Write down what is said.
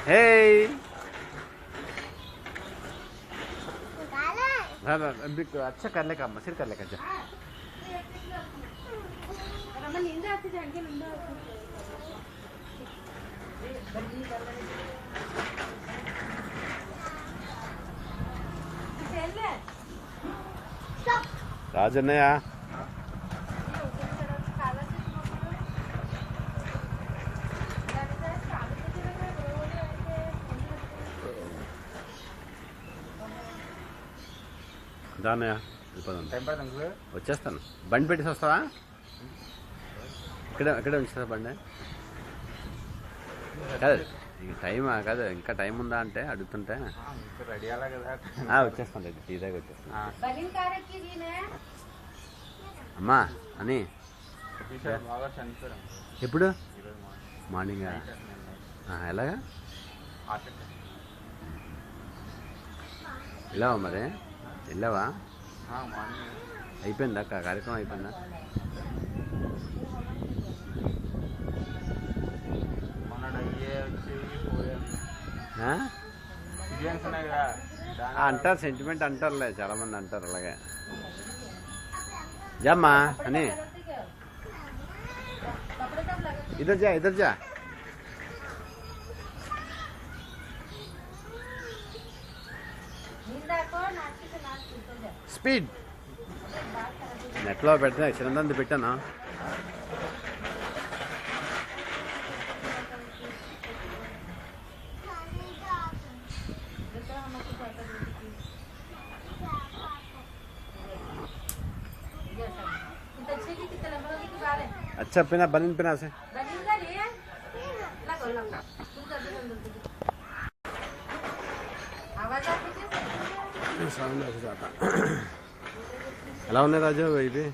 हे अच्छा कर ले काम सिर कर ले जा राजन्नయ్య దానయ్య వచ్చేస్తాను బండి పెట్టేసి వస్తావా ఇక్కడే ఉంచుతా బండి కాదు టైం కాదు ఇంకా టైం ఉందా అంటే అడుగుతుంటే వచ్చేస్తాను రెడీ టీ దాకా వచ్చేస్తాను అమ్మా అని ఎప్పుడు మార్నింగ్ ఎలాగా వెళ్ళావా మరి వెళ్ళావా అయిపోయిందా కార్యక్రమం అయిపోయిందా అంటారు సెంటిమెంట్ అంటారులే చాలా మంది అంటారు అలాగే జామ్మా అని ఇద్దరు జా స్పీడ్ నెట్లో పెడితే చిరందంది పెట్టాను अच्छा पिना बनिन पिना से ఎలా ఉన్నాయి రాజు ఇది